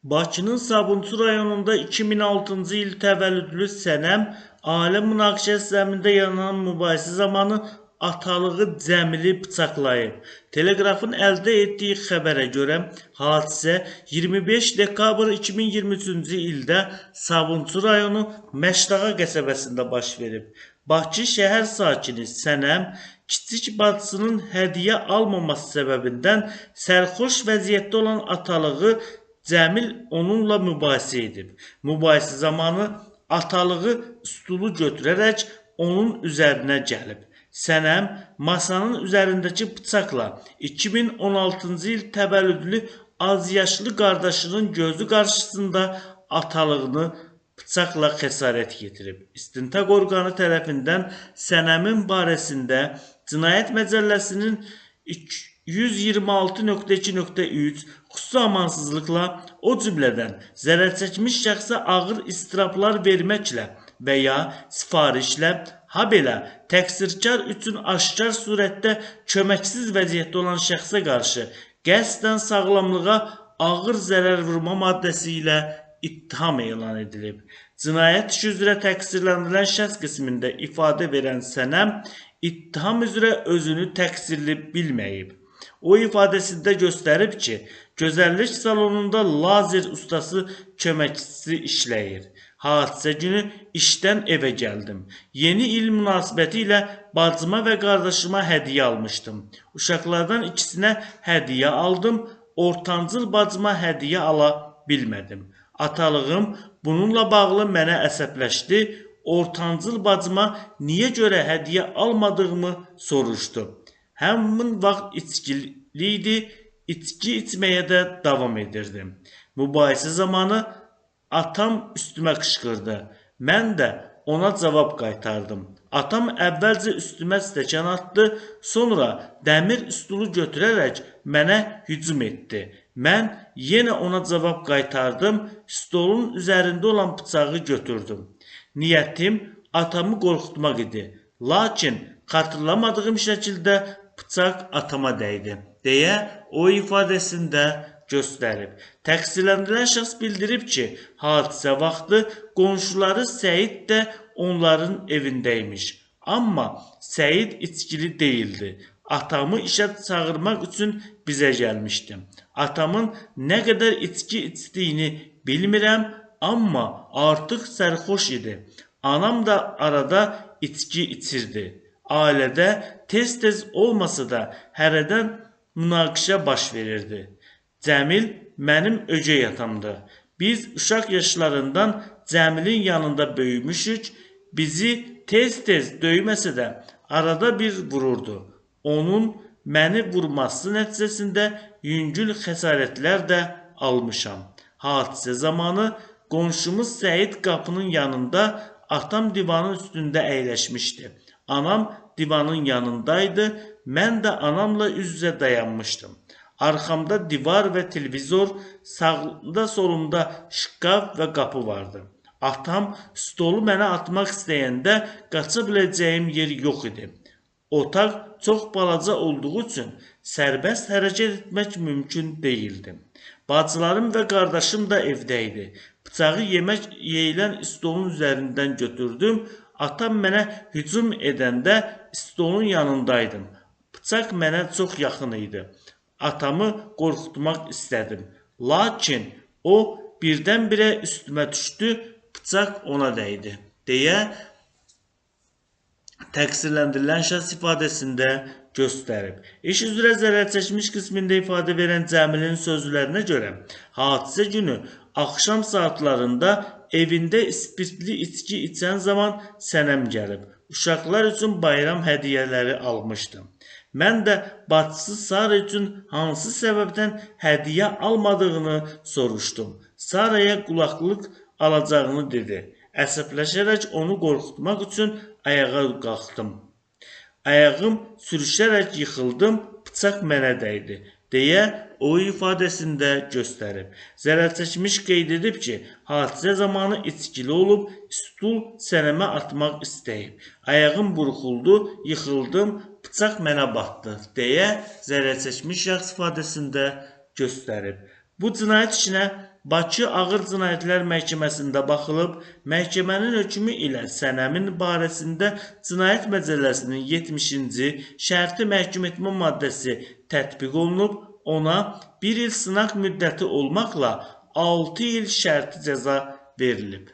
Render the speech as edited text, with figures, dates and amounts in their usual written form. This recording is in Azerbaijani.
Bakının Sabunçu rayonunda 2006-cı il təvəllüdlü Sənəm ailə münaqişəsi zəminində yaranan mübahisə zamanı atalığı Cəmili bıçaqlayıb. Telegrafın əldə etdiyi xəbərə görə hadisə 25 dekabr 2023-cü ildə Sabunçu rayonu Məşdağa qəsəbəsində baş verib. Bakı şəhər sakini Sənəm kiçik bacısının hədiyyə almaması səbəbindən sərxoş vəziyyətdə olan atalığı Cəmil onunla mübahisə edib. Mübahisə zamanı atalığı stulu götürərək onun üzərinə gəlib. Sənəm masanın üzərindəki bıçaqla 2016-cı il təvəllüdlü azyaşlı qardaşının gözü qarşısında atalığını bıçaqla xəsarət yetirib. İstintaq orqanı tərəfindən Sənəmin barəsində Cinayət Məcəlləsinin 126.2.3 xüsusi amansızlıqla, o cümlədən zərərçəkmiş şəxsə ağır istirablar verməklə və ya sifarişlə, habelə təqsirkar üçün aşkar surətdə köməksiz vəziyyətdə olan şəxsə qarşı qəsdən sağlamlığa ağır zərər vurma maddəsi ilə ittiham elan edilib. Cinayət işi üzrə təqsirləndirilən şəxs qismində ifadə verən Sənəm ittiham üzrə özünü təqsirli bilməyib. O ifadəsində göstərib ki, gözəllik salonunda lazer ustası köməkçisi işləyir. Hadisə günü işdən evə gəldim. Yeni il münasibəti ilə bacıma və qardaşıma hədiyyə almışdım. Uşaqlardan ikisinə hədiyyə aldım, ortancıl bacıma hədiyyə ala bilmədim. Atalığım bununla bağlı mənə əsəbləşdi, ortancıl bacıma niyə görə hədiyyə almadığımı soruşdu. Həmin vaxt içkili idi, içki içməyə də davam edirdim. Mübahisə zamanı atam üstümə qışqırdı. Mən də ona cavab qaytardım. Atam əvvəlcə üstümə stəkan atdı, sonra dəmir stulu götürərək mənə hücum etdi. Mən yenə ona cavab qaytardım, stolun üzərində olan bıçağı götürdüm. Niyyətim atamı qorxutmaq idi. Lakin xatırlamadığım şəkildə bıçaq atama dəydi, deyə o ifadəsində göstərib. Təqsirləndirilən şəxs bildirib ki, hadisə vaxtı qonşuları Səid də onların evindəymiş. Amma Səid içkili deyildi. Atamı işə çağırmaq üçün bizə gəlmişdi. Atamın nə qədər içki içdiyini bilmirəm, amma artıq sərxoş idi. Anam da arada içki içirdi. Ailədə tez-tez olmasa da hərədən münaqişə baş verirdi. Cəmil mənim ögey atamdır. Biz uşaq yaşlarından Cəmilin yanında böyümüşük. Bizi tez-tez döyməsə də arada bir vururdu. Onun məni vurması nəticəsində yüngül xəsarətlər də almışam. Hadisə zamanı qonşumuz Səid qapının yanında, atam divanın üstündə əyləşmişdi. Anam divanın yanındaydı, mən də anamla üz-üzə dayanmışdım. Arxamda divar və televizor, sağda solumda şkaf və qapı vardı. Atam stolu mənə atmaq istəyəndə qaça biləcəyim yer yox idi. Otaq çox balaca olduğu üçün sərbəst hərəkət etmək mümkün deyildi. Bacılarım və qardaşım da evdə idi. Bıçağı yemək yeyilən stolun üzərindən götürdüm. Atam mənə hücum edəndə stolun yanındaydım. Bıçaq mənə çox yaxın idi. Atamı qorxutmaq istədim. Lakin o birdən-birə üstümə düşdü, bıçaq ona dəydi, deyə təqsirləndirilən şəxs ifadəsində göstərib. İş üzrə zərərçəkmiş qismində ifadə verən Cəmilin sözlərinə görə hadisə günü axşam saatlarında evində spirtli içki içən zaman Sənəm gəlib. Uşaqlar üçün bayram hədiyyələri almışdım. Mən də bacısı Sara üçün hansı səbəbdən hədiyyə almadığını soruşdum. Saraya qulaqlıq alacağını dedi. Əsəbləşərək onu qorxutmaq üçün ayağa qalxdım. Ayağım sürüşərək yıxıldım, bıçaq mənə dəydi, deyə o ifadəsində göstərib. Zərərçəkmiş qeyd edib ki, hadisə zamanı içkili olub, stul Sənəmə atmaq istəyib. Ayağım burxuldu, yıxıldım, bıçaq mənə batdı, deyə zərərçəkmiş şəxs ifadəsində göstərib. Bu cinayət işinə Bakı Ağır Cinayətlər Məhkəməsində baxılıb, məhkəmənin hökmü ilə Sənəmin barəsində Cinayət Məcəlləsinin 70-ci şərti məhkum etmə maddəsi tətbiq olunub, ona 1 il sınaq müddəti olmaqla 6 il şərti cəza verilib.